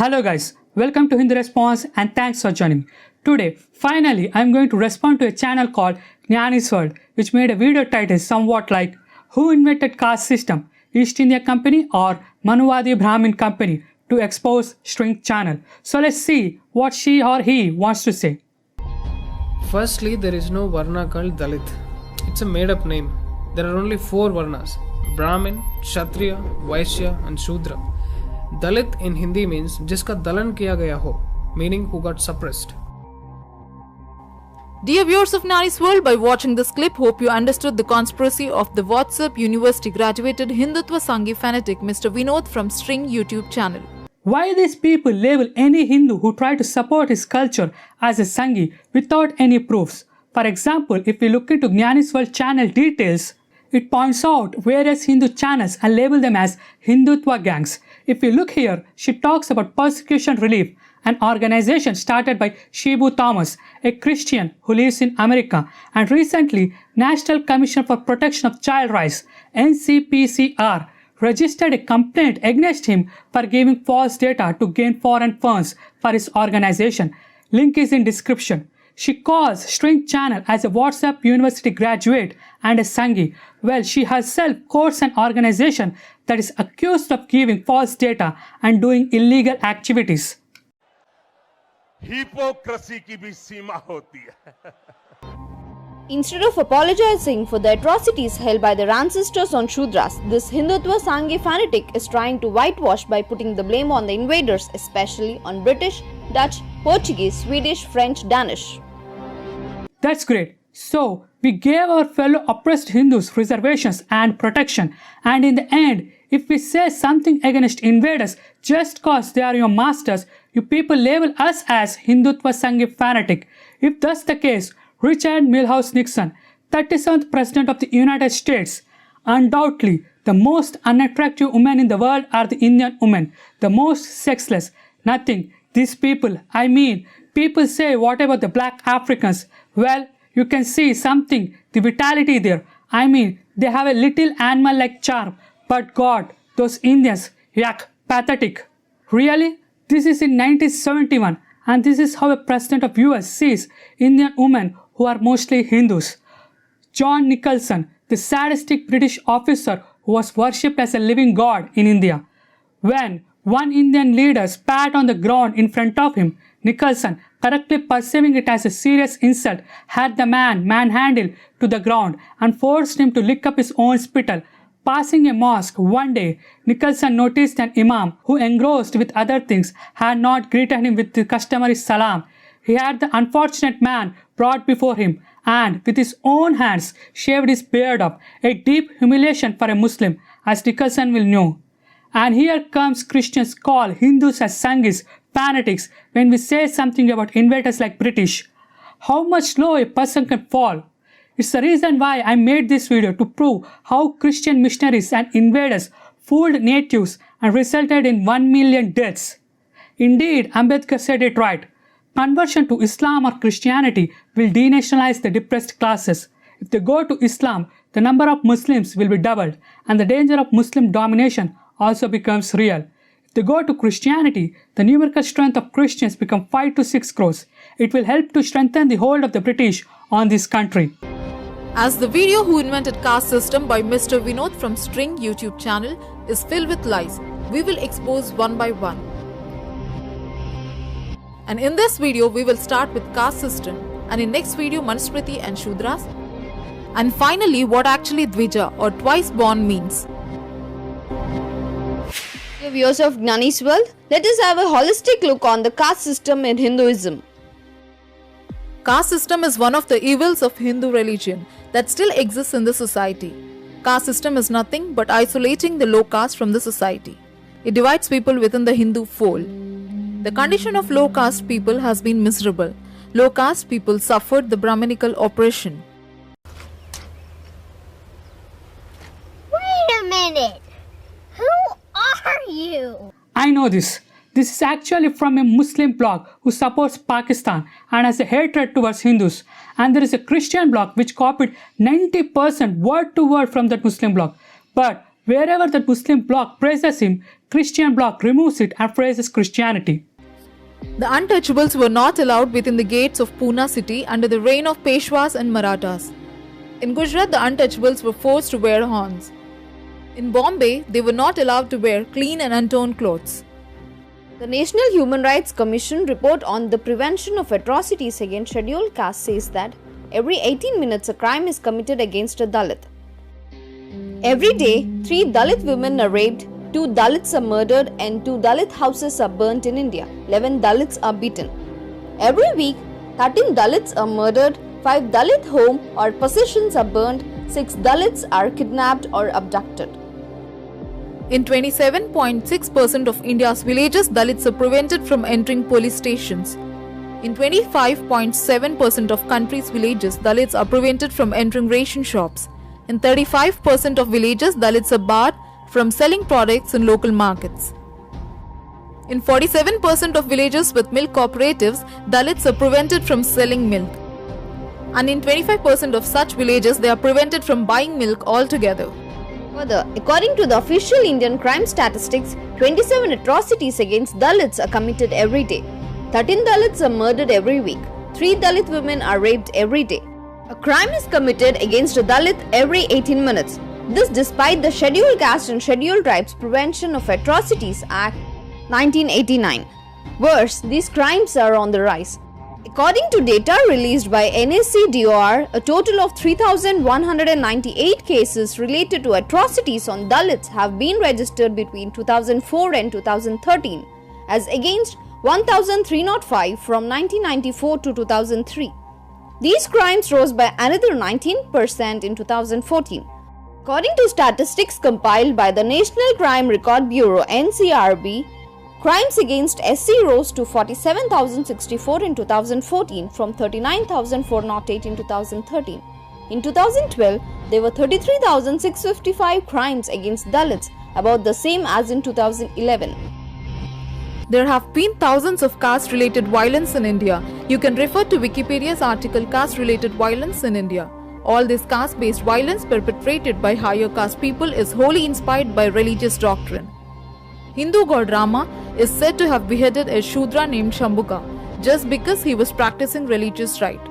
Hello guys, welcome to Hindu Response and thanks for joining me. Today, finally, I am going to respond to a channel called Jnani's World, which made a video titled somewhat like Who Invented Caste System, East India Company or Manuvadi Brahmin Company, to expose Strength channel. So let's see what she or he wants to say. Firstly, there is no Varna called Dalit. It's a made up name. There are only 4 Varnas: Brahmin, Kshatriya, Vaishya and Shudra. Dalit in Hindi means जिसका दलन किया गया हो, meaning who got suppressed. Dear viewers of Jnani's World, by watching this clip, hope you understood the conspiracy of the WhatsApp University graduated Hindutva Sanghi fanatic Mr. Vinod from String YouTube channel. Why these people label any Hindu who try to support his culture as a Sanghi without any proofs? For example, if we look into Jnani's World channel details, it points out various Hindu channels and label them as Hindutva gangs. If you look here, she talks about Persecution Relief, an organization started by Shibu Thomas, a Christian who lives in America, and recently National Commission for Protection of Child Rights, NCPCR, registered a complaint against him for giving false data to gain foreign funds for his organization. Link is in description. She calls Strength channel as a WhatsApp University graduate and a Sanghi. Well, she herself quotes an organization that is accused of giving false data and doing illegal activities. Hypocrisy की भी सीमा होती है. Instead of apologizing for the atrocities held by their ancestors on Shudras, this Hindutva Sanghi fanatic is trying to whitewash by putting the blame on the invaders, especially on British, Dutch, Portuguese, Swedish, French, Danish. That's great. So, we gave our fellow oppressed Hindus reservations and protection, and in the end, if we say something against invaders just cause they are your masters, you people label us as Hindutva Sanghi fanatic. If that's the case, Richard Milhous Nixon, 37th President of the United States, undoubtedly the most unattractive women in the world are the Indian women, the most sexless. Nothing. These people, people say what about the black Africans? Well, you can see something, the vitality there. They have a little animal-like charm. But God, those Indians, yak, pathetic. Really? This is in 1971, and this is how a president of US sees Indian women who are mostly Hindus. John Nicholson, the sadistic British officer who was worshipped as a living god in India. When one Indian leader spat on the ground in front of him, Nicholson, correctly perceiving it as a serious insult, had the man manhandled to the ground and forced him to lick up his own spittle. Passing a mosque one day, Nicholson noticed an imam who, engrossed with other things, had not greeted him with the customary salam. He had the unfortunate man brought before him and, with his own hands, shaved his beard off, a deep humiliation for a Muslim, as Nicholson will know. And here comes Christians call Hindus as Sanghis, fanatics, when we say something about invaders like British. How much low a person can fall. It's the reason why I made this video, to prove how Christian missionaries and invaders fooled natives and resulted in 1 million deaths. Indeed, Ambedkar said it right. Conversion to Islam or Christianity will denationalize the depressed classes. If they go to Islam, the number of Muslims will be doubled, and the danger of Muslim domination also becomes real. If they go to Christianity, the numerical strength of Christians becomes 5 to 6 crores. It will help to strengthen the hold of the British on this country. As the video Who Invented Caste System by Mr. Vinod from String YouTube channel is filled with lies, we will expose one by one. And in this video, we will start with caste system, and in next video, Manusmriti and Shudras, and finally, what actually Dvija or twice born means. Dear viewers of Jnani's World, let us have a holistic look on the caste system in Hinduism. Caste system is one of the evils of Hindu religion that still exists in the society. Caste system is nothing but isolating the low caste from the society. It divides people within the Hindu fold. The condition of low caste people has been miserable. Low caste people suffered the Brahminical oppression. Wait a minute! Who are you? I know this. This is actually from a Muslim blog who supports Pakistan and has a hatred towards Hindus. And there is a Christian blog which copied 90% word to word from that Muslim blog. But Wherever the Muslim bloc praises him, Christian bloc removes it and praises Christianity. The untouchables were not allowed within the gates of Pune city under the reign of Peshwas and Marathas. In Gujarat, the untouchables were forced to wear horns. In Bombay, they were not allowed to wear clean and untorn clothes. The National Human Rights Commission report on the prevention of atrocities against scheduled castes says that every 18 minutes a crime is committed against a Dalit. Every day, 3 Dalit women are raped, 2 Dalits are murdered and 2 Dalit houses are burnt in India. 11 Dalits are beaten. Every week, 13 Dalits are murdered, 5 Dalit home or possessions are burned, 6 Dalits are kidnapped or abducted. In 27.6% of India's villages, Dalits are prevented from entering police stations. In 25.7% of country's villages, Dalits are prevented from entering ration shops. In 35% of villages, Dalits are barred from selling products in local markets. In 47% of villages with milk cooperatives, Dalits are prevented from selling milk. And in 25% of such villages, they are prevented from buying milk altogether. Further, according to the official Indian crime statistics, 27 atrocities against Dalits are committed every day. 13 Dalits are murdered every week. 3 Dalit women are raped every day. A crime is committed against a Dalit every 18 minutes. This despite the Scheduled Caste and Scheduled Tribes Prevention of Atrocities Act 1989. Worse, these crimes are on the rise. According to data released by NACDOR, a total of 3,198 cases related to atrocities on Dalits have been registered between 2004 and 2013, as against 1,305 from 1994 to 2003. These crimes rose by another 19% in 2014. According to statistics compiled by the National Crime Record Bureau (NCRB), crimes against SC rose to 47,064 in 2014 from 39,408 in 2013. In 2012, there were 33,655 crimes against Dalits, about the same as in 2011. There have been thousands of caste-related violence in India. You can refer to Wikipedia's article Caste-Related Violence in India. All this caste-based violence perpetrated by higher caste people is wholly inspired by religious doctrine. Hindu god Rama is said to have beheaded a Shudra named Shambhuka just because he was practicing religious rite.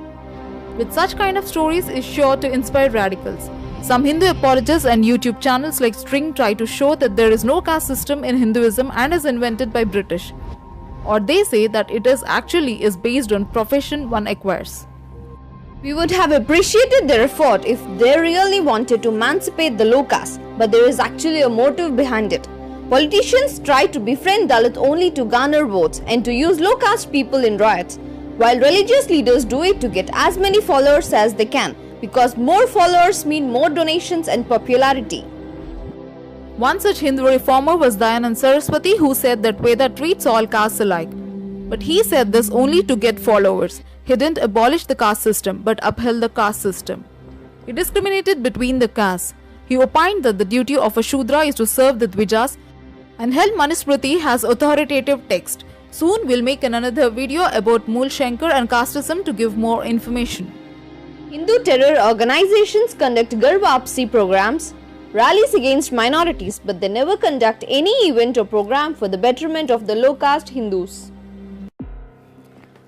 With such kind of stories is sure to inspire radicals. Some Hindu apologists and YouTube channels like String try to show that there is no caste system in Hinduism and is invented by British. Or they say that it is based on profession one acquires. We would have appreciated their effort if they really wanted to emancipate the low caste, but there is actually a motive behind it. Politicians try to befriend Dalit only to garner votes and to use low caste people in riots, while religious leaders do it to get as many followers as they can, because more followers mean more donations and popularity. One such Hindu reformer was Dayanand Saraswati, who said that Veda treats all castes alike. But he said this only to get followers. He didn't abolish the caste system but upheld the caste system. He discriminated between the castes. He opined that the duty of a Shudra is to serve the Dvijas and held Manusmriti has authoritative text. Soon we'll make another video about Mool Shankar and casteism to give more information. Hindu terror organizations conduct Garvapsi programs, rallies against minorities, but they never conduct any event or program for the betterment of the low caste Hindus.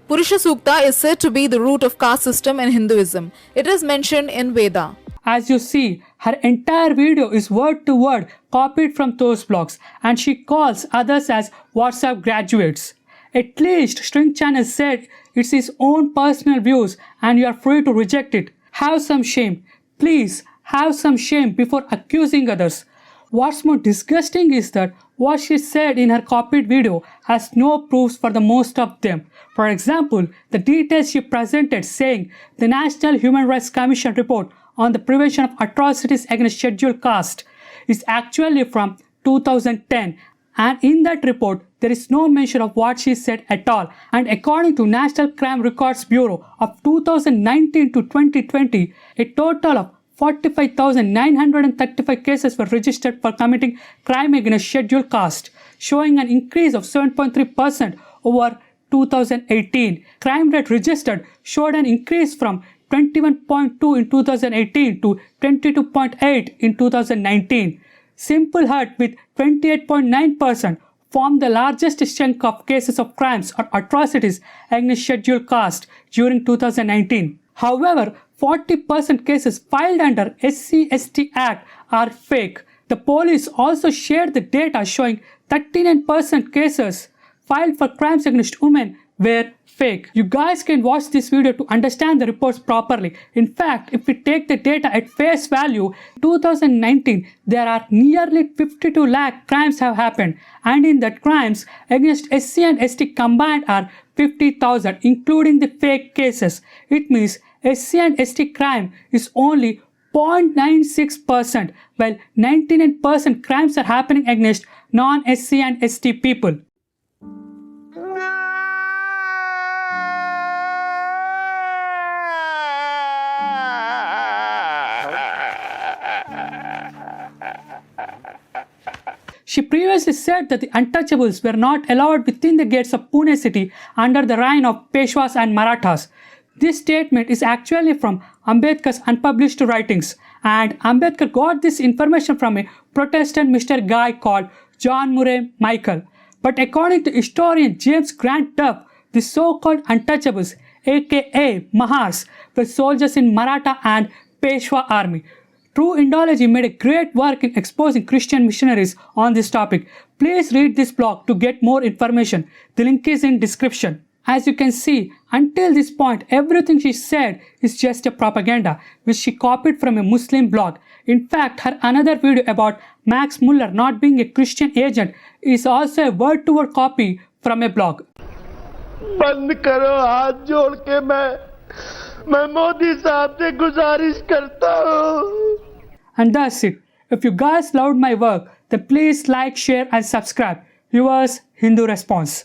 Purusha Sukta is said to be the root of caste system in Hinduism. It is mentioned in Veda. As you see, her entire video is word to word copied from those blogs, and she calls others as WhatsApp graduates. At least String Channel said it's his own personal views and you are free to reject it. Have some shame. Please have some shame before accusing others. What's more disgusting is that what she said in her copied video has no proofs for the most of them. For example, the details she presented saying the National Human Rights Commission report on the prevention of atrocities against scheduled caste is actually from 2010, and in that report there is no mention of what she said at all. And according to National Crime Records Bureau of 2019 to 2020, a total of 45,935 cases were registered for committing crime against scheduled caste, showing an increase of 7.3% over 2018. Crime rate registered showed an increase from 21.2 in 2018 to 22.8 in 2019. Simple Hut with 28.9% formed the largest chunk of cases of crimes or atrocities against scheduled caste during 2019. However, 40% cases filed under SC/ST Act are fake. The police also shared the data showing 39% cases filed for crimes against women were fake. You guys can watch this video to understand the reports properly. In fact, if we take the data at face value, 2019 there are nearly 52 lakh crimes have happened, and in that crimes against SC and ST combined are 50,000, including the fake cases. It means SC and ST crime is only 0.96%, while 99% crimes are happening against non-SC and ST people. She previously said that the untouchables were not allowed within the gates of Pune city under the reign of Peshwas and Marathas. This statement is actually from Ambedkar's unpublished writings, and Ambedkar got this information from a Protestant Mr. guy called John Murray Michael. But according to historian James Grant Duff, the so-called untouchables, aka Mahars, were soldiers in Maratha and Peshwa army. True Indology made a great work in exposing Christian missionaries on this topic. Please read this blog to get more information. The link is in description. As you can see, until this point, everything she said is just a propaganda, which she copied from a Muslim blog. In fact, her another video about Max Muller not being a Christian agent is also a word-to-word copy from a blog. बंद करो, हाथ जोड़ के मैं मोदी साहब से गुजारिश करता हूँ. And that's it. If you guys loved my work, then please like, share and subscribe. Yours, Hindu Response.